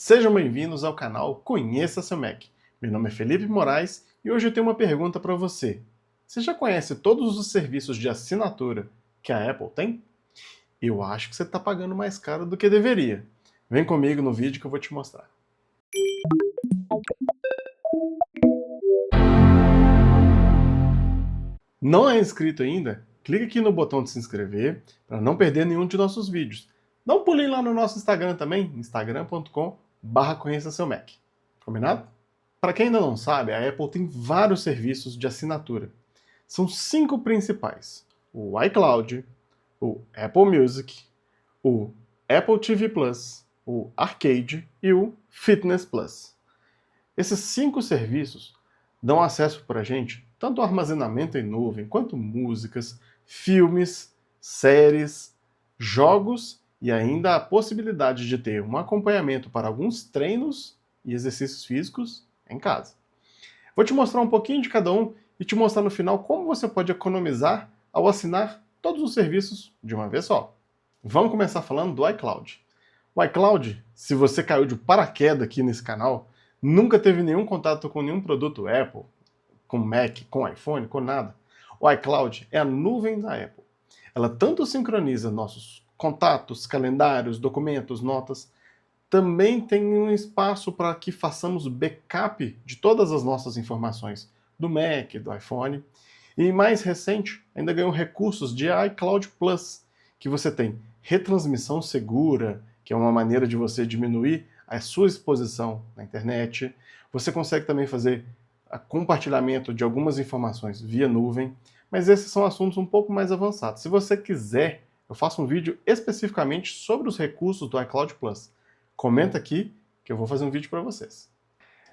Sejam bem-vindos ao canal Conheça Seu Mac. Meu nome é Felipe Moraes e hoje eu tenho uma pergunta para você. Você já conhece todos os serviços de assinatura que a Apple tem? Eu acho que você está pagando mais caro do que deveria. Vem comigo no vídeo que eu vou te mostrar. Não é inscrito ainda? Clique aqui no botão de se inscrever para não perder nenhum de nossos vídeos. Dá um pulinho lá no nosso Instagram também, instagram.com/conheça seu Mac. Combinado? Para quem ainda não sabe, a Apple tem vários serviços de assinatura. São 5 principais: o iCloud, o Apple Music, o Apple TV Plus, o Arcade e o Fitness Plus. Esses 5 serviços dão acesso para a gente tanto ao armazenamento em nuvem, quanto músicas, filmes, séries, jogos e ainda a possibilidade de ter um acompanhamento para alguns treinos e exercícios físicos em casa. Vou te mostrar um pouquinho de cada um e te mostrar no final como você pode economizar ao assinar todos os serviços de uma vez só. Vamos começar falando do iCloud. O iCloud, se você caiu de paraquedas aqui nesse canal, nunca teve nenhum contato com nenhum produto Apple, com Mac, com iPhone, com nada. O iCloud é a nuvem da Apple. Ela tanto sincroniza nossos contatos, calendários, documentos, notas, também tem um espaço para que façamos backup de todas as nossas informações do Mac, do iPhone. E mais recente, ainda ganhou recursos de iCloud Plus, que você tem retransmissão segura, que é uma maneira de você diminuir a sua exposição na internet. Você consegue também fazer compartilhamento de algumas informações via nuvem, mas esses são assuntos um pouco mais avançados. Se você quiser, eu faço um vídeo especificamente sobre os recursos do iCloud Plus. Comenta aqui que eu vou fazer um vídeo para vocês.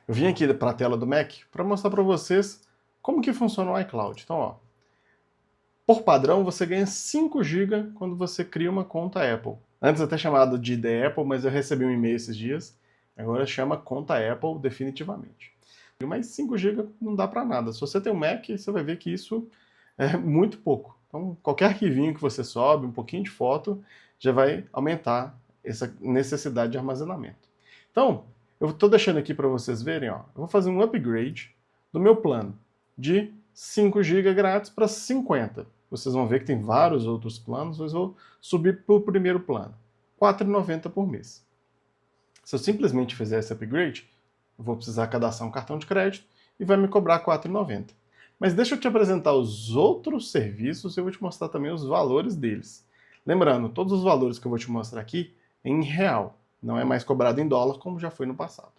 Eu vim aqui para a tela do Mac para mostrar para vocês como que funciona o iCloud. Então, ó, por padrão, você ganha 5 GB quando você cria uma conta Apple. Antes até chamado de The Apple, mas eu recebi um e-mail esses dias. Agora chama conta Apple definitivamente. Mas 5 GB não dá para nada. Se você tem um Mac, você vai ver que isso é muito pouco. Então, qualquer arquivinho que você sobe, um pouquinho de foto, já vai aumentar essa necessidade de armazenamento. Então, eu estou deixando aqui para vocês verem, ó, eu vou fazer um upgrade do meu plano de 5 GB grátis para 50. Vocês vão ver que tem vários outros planos, mas eu vou subir para o primeiro plano, R$ 4,90 por mês. Se eu simplesmente fizer esse upgrade, eu vou precisar cadastrar um cartão de crédito e vai me cobrar R$ 4,90. Mas deixa eu te apresentar os outros serviços e eu vou te mostrar também os valores deles. Lembrando, todos os valores que eu vou te mostrar aqui é em real, não é mais cobrado em dólar como já foi no passado.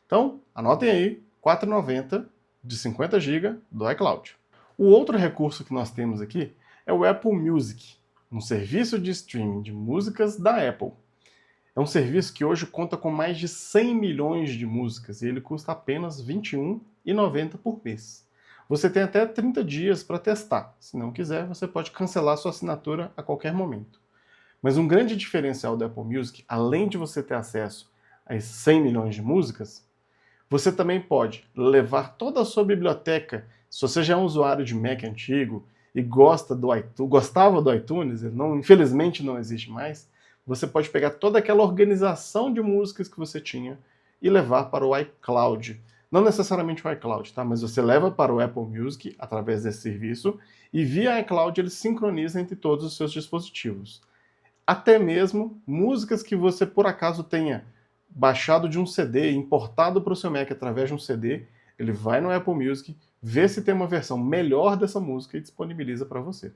Então, anotem aí, R$ 4,90 de 50 GB do iCloud. O outro recurso que nós temos aqui é o Apple Music, um serviço de streaming de músicas da Apple. É um serviço que hoje conta com mais de 100 milhões de músicas e ele custa apenas R$ 21,90 por mês. Você tem até 30 dias para testar. Se não quiser, você pode cancelar sua assinatura a qualquer momento. Mas um grande diferencial do Apple Music, além de você ter acesso a 100 milhões de músicas, você também pode levar toda a sua biblioteca. Se você já é um usuário de Mac antigo e gostava do iTunes, infelizmente não existe mais, você pode pegar toda aquela organização de músicas que você tinha e levar para o iCloud. Não necessariamente o iCloud, tá? Mas você leva para o Apple Music através desse serviço e via iCloud ele sincroniza entre todos os seus dispositivos. Até mesmo músicas que você por acaso tenha baixado de um CD, importado para o seu Mac através de um CD, ele vai no Apple Music, vê se tem uma versão melhor dessa música e disponibiliza para você.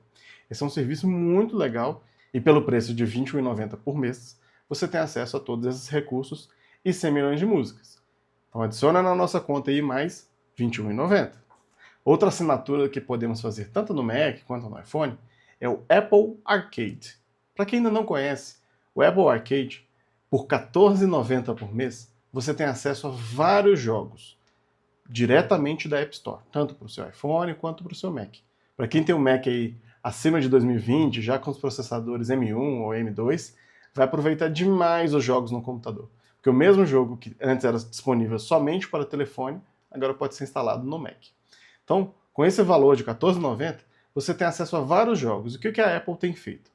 Esse é um serviço muito legal e pelo preço de R$ 21,90 por mês, você tem acesso a todos esses recursos e 100 milhões de músicas. Então adiciona na nossa conta aí mais R$ 21,90. Outra assinatura que podemos fazer tanto no Mac quanto no iPhone é o Apple Arcade. Para quem ainda não conhece, o Apple Arcade, por R$ 14,90 por mês, você tem acesso a vários jogos diretamente da App Store, tanto para o seu iPhone quanto para o seu Mac. Para quem tem um Mac aí acima de 2020, já com os processadores M1 ou M2, vai aproveitar demais os jogos no computador. Porque o mesmo jogo que antes era disponível somente para telefone, agora pode ser instalado no Mac. Então, com esse valor de R$ 14,90, você tem acesso a vários jogos. E o que a Apple tem feito?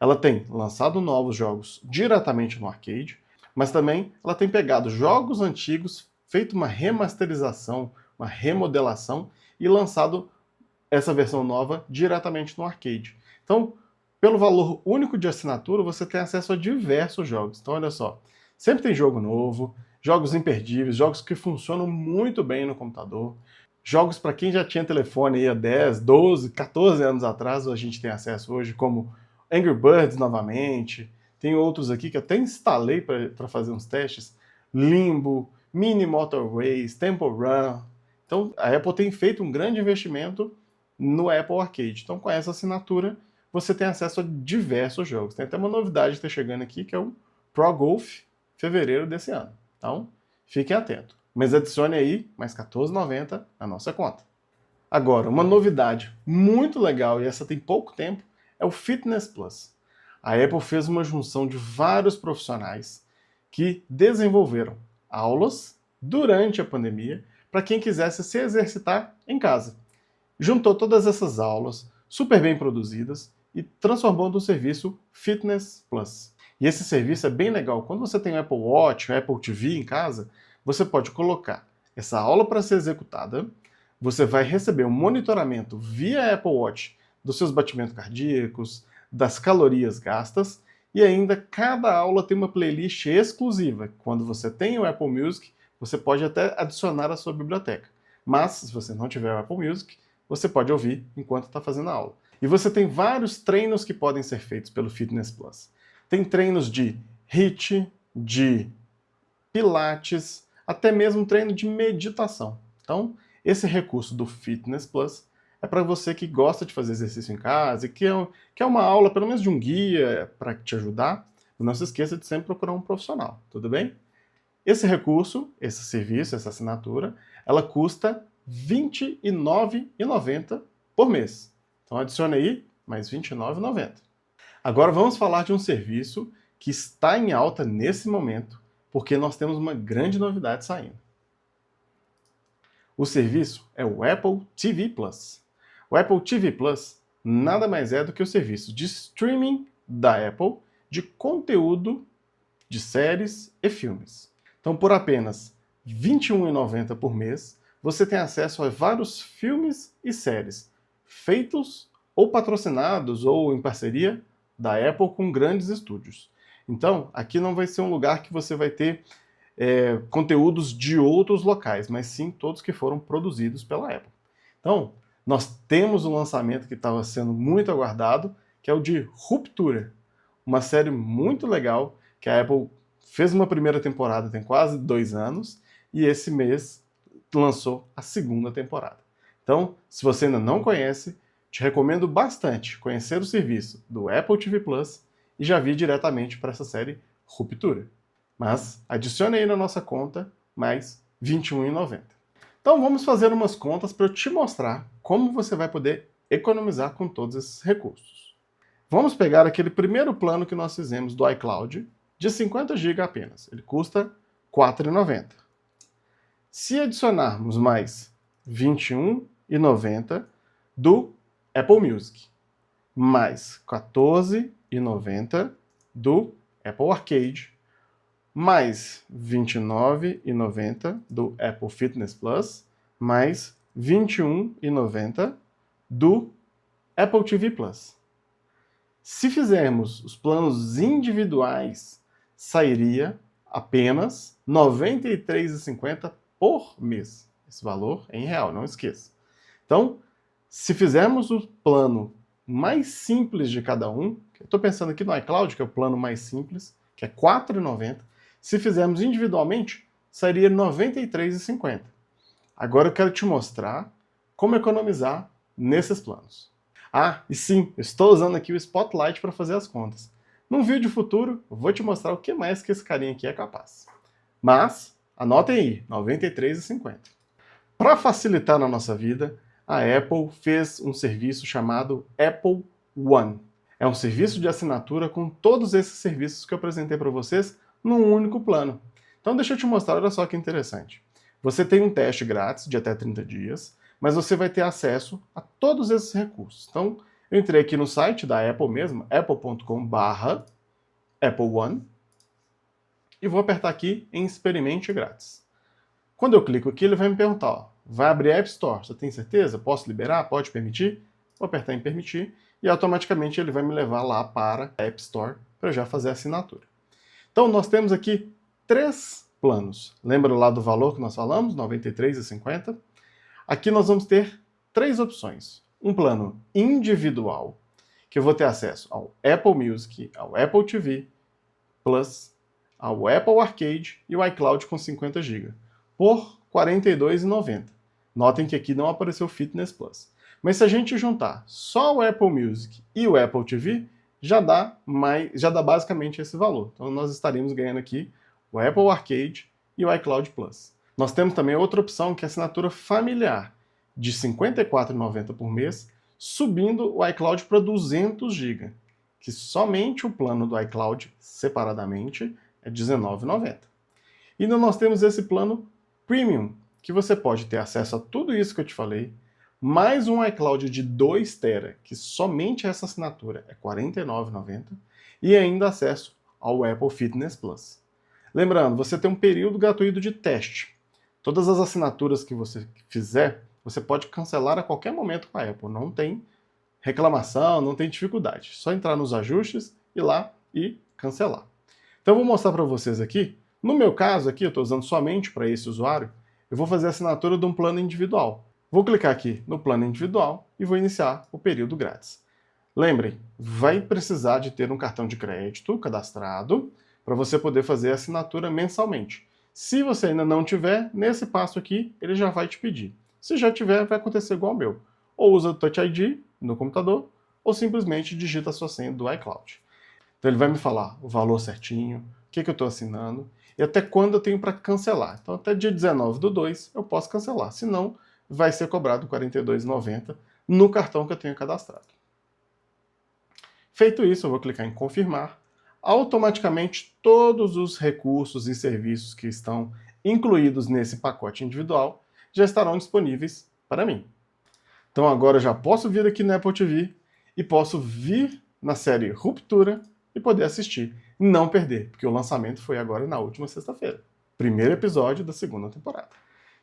Ela tem lançado novos jogos diretamente no Arcade, mas também ela tem pegado jogos antigos, feito uma remasterização, uma remodelação e lançado essa versão nova diretamente no arcade. Então, pelo valor único de assinatura, você tem acesso a diversos jogos. Então, olha só, sempre tem jogo novo, jogos imperdíveis, jogos que funcionam muito bem no computador, jogos para quem já tinha telefone aí há 10, 12, 14 anos atrás, a gente tem acesso hoje, como Angry Birds novamente, tem outros aqui que eu até instalei para fazer uns testes, Limbo, Mini Motorways, Temple Run. Então, a Apple tem feito um grande investimento no Apple Arcade. Então, com essa assinatura, você tem acesso a diversos jogos. Tem até uma novidade que está chegando aqui, que é o Pro Golf, fevereiro desse ano. Então, fiquem atentos. Mas adicione aí mais R$14,90 na nossa conta. Agora, uma novidade muito legal, e essa tem pouco tempo, é o Fitness Plus. A Apple fez uma junção de vários profissionais que desenvolveram aulas durante a pandemia para quem quisesse se exercitar em casa. Juntou todas essas aulas, super bem produzidas, e transformou no serviço Fitness Plus. E esse serviço é bem legal. Quando você tem o Apple Watch, o Apple TV em casa, você pode colocar essa aula para ser executada, você vai receber um monitoramento via Apple Watch dos seus batimentos cardíacos, das calorias gastas, e ainda cada aula tem uma playlist exclusiva. Quando você tem o Apple Music, você pode até adicionar à sua biblioteca. Mas, se você não tiver o Apple Music, você pode ouvir enquanto está fazendo a aula. E você tem vários treinos que podem ser feitos pelo Fitness Plus. Tem treinos de HIIT, de pilates, até mesmo treino de meditação. Então, esse recurso do Fitness Plus é para você que gosta de fazer exercício em casa e quer uma aula, pelo menos de um guia para te ajudar. Não se esqueça de sempre procurar um profissional, tudo bem? Esse recurso, esse serviço, essa assinatura, ela custa R$ 29,90 por mês. Então adicione aí mais R$ 29,90. Agora vamos falar de um serviço que está em alta nesse momento, porque nós temos uma grande novidade saindo. O serviço é o Apple TV Plus. O Apple TV Plus nada mais é do que o serviço de streaming da Apple de conteúdo de séries e filmes. Então, por apenas R$ 21,90 por mês, você tem acesso a vários filmes e séries feitos ou patrocinados ou em parceria da Apple com grandes estúdios. Então, aqui não vai ser um lugar que você vai ter conteúdos de outros locais, mas sim todos que foram produzidos pela Apple. Então, nós temos um lançamento que estava sendo muito aguardado, que é o de Ruptura, uma série muito legal que a Apple fez uma primeira temporada tem quase 2 anos e esse mês lançou a segunda temporada. Então, se você ainda não conhece, te recomendo bastante conhecer o serviço do Apple TV Plus e já vir diretamente para essa série Ruptura. Mas adicione aí na nossa conta mais R$ 21,90. Então vamos fazer umas contas para eu te mostrar como você vai poder economizar com todos esses recursos. Vamos pegar aquele primeiro plano que nós fizemos do iCloud, de 50 GB apenas. Ele custa R$ 4,90. Se adicionarmos mais R$ 21,90 do Apple Music, mais R$ 14,90 do Apple Arcade, mais R$ 29,90 do Apple Fitness Plus, mais R$ 21,90 do Apple TV Plus. Se fizermos os planos individuais, sairia apenas R$ 93,50 por mês. Esse valor é em real, não esqueça. Então, se fizermos o plano mais simples de cada um, eu estou pensando aqui no iCloud, que é o plano mais simples, que é R$ 4,90, se fizermos individualmente, sairia R$ 93,50. Agora eu quero te mostrar como economizar nesses planos. Ah, e sim, eu estou usando aqui o Spotlight para fazer as contas. Num vídeo futuro, eu vou te mostrar o que mais que esse carinha aqui é capaz. Mas, anotem aí, R$ 93,50. Para facilitar na nossa vida, a Apple fez um serviço chamado Apple One. É um serviço de assinatura com todos esses serviços que eu apresentei para vocês num único plano. Então deixa eu te mostrar, olha só que interessante. Você tem um teste grátis de até 30 dias, mas você vai ter acesso a todos esses recursos. Então, eu entrei aqui no site da Apple mesmo, apple.com/Apple One. e vou apertar aqui em Experimente Grátis. Quando eu clico aqui, ele vai me perguntar, ó, vai abrir a App Store, você tem certeza? Posso liberar? Pode permitir? Vou apertar em Permitir e automaticamente ele vai me levar lá para a App Store para eu já fazer a assinatura. Então nós temos aqui 3 planos. Lembra lá do valor que nós falamos? R$ 93,50. Aqui nós vamos ter 3 opções. Um plano individual, que eu vou ter acesso ao Apple Music, ao Apple TV Plus, ao Apple Arcade e o iCloud com 50 GB, por R$ 42,90. Notem que aqui não apareceu o Fitness Plus. Mas se a gente juntar só o Apple Music e o Apple TV, já dá basicamente esse valor. Então nós estaríamos ganhando aqui o Apple Arcade e o iCloud Plus. Nós temos também outra opção que é a assinatura familiar, de R$ 54,90 por mês, subindo o iCloud para 200 GB, que somente o plano do iCloud, separadamente, é R$ 19,90. E ainda nós temos esse plano Premium, que você pode ter acesso a tudo isso que eu te falei, mais um iCloud de 2 TB, que somente essa assinatura é R$ 49,90, e ainda acesso ao Apple Fitness Plus. Lembrando, você tem um período gratuito de teste. Todas as assinaturas que você fizer, você pode cancelar a qualquer momento com a Apple. Não tem reclamação, não tem dificuldade. Só entrar nos ajustes, ir lá e cancelar. Então eu vou mostrar para vocês aqui. No meu caso aqui, eu estou usando somente para esse usuário, eu vou fazer a assinatura de um plano individual. Vou clicar aqui no plano individual e vou iniciar o período grátis. Lembrem, vai precisar de ter um cartão de crédito cadastrado para você poder fazer a assinatura mensalmente. Se você ainda não tiver, nesse passo aqui, ele já vai te pedir. Se já tiver, vai acontecer igual ao meu. Ou usa o Touch ID no computador, ou simplesmente digita a sua senha do iCloud. Então ele vai me falar o valor certinho, o que eu estou assinando, e até quando eu tenho para cancelar. Então até dia 19/2 eu posso cancelar, senão vai ser cobrado R$ 42,90 no cartão que eu tenho cadastrado. Feito isso, eu vou clicar em confirmar. Automaticamente todos os recursos e serviços que estão incluídos nesse pacote individual já estarão disponíveis para mim. Então agora eu já posso vir aqui no Apple TV e posso vir na série Ruptura e poder assistir. Não perder, porque o lançamento foi agora na última sexta-feira. Primeiro episódio da 2ª temporada.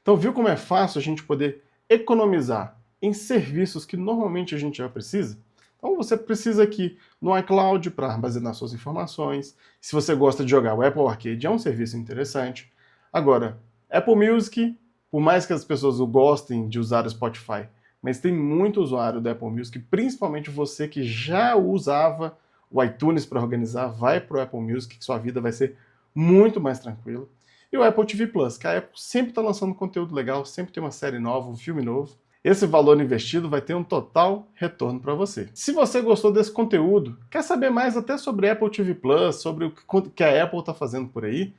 Então viu como é fácil a gente poder economizar em serviços que normalmente a gente já precisa? Então você precisa aqui no iCloud para armazenar suas informações. Se você gosta de jogar o Apple Arcade, é um serviço interessante. Agora, Apple Music, por mais que as pessoas gostem de usar o Spotify, mas tem muito usuário do Apple Music, principalmente você que já usava o iTunes para organizar, vai para o Apple Music, que sua vida vai ser muito mais tranquila. E o Apple TV Plus, que a Apple sempre está lançando conteúdo legal, sempre tem uma série nova, um filme novo. Esse valor investido vai ter um total retorno para você. Se você gostou desse conteúdo, quer saber mais até sobre Apple TV Plus, sobre o que a Apple está fazendo por aí,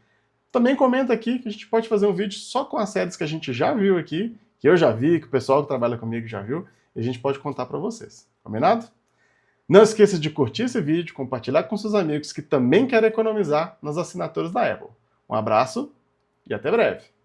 também comenta aqui que a gente pode fazer um vídeo só com as séries que a gente já viu aqui, que eu já vi, que o pessoal que trabalha comigo já viu, e a gente pode contar para vocês. Combinado? Não esqueça de curtir esse vídeo, compartilhar com seus amigos que também querem economizar nas assinaturas da Apple. Um abraço e até breve!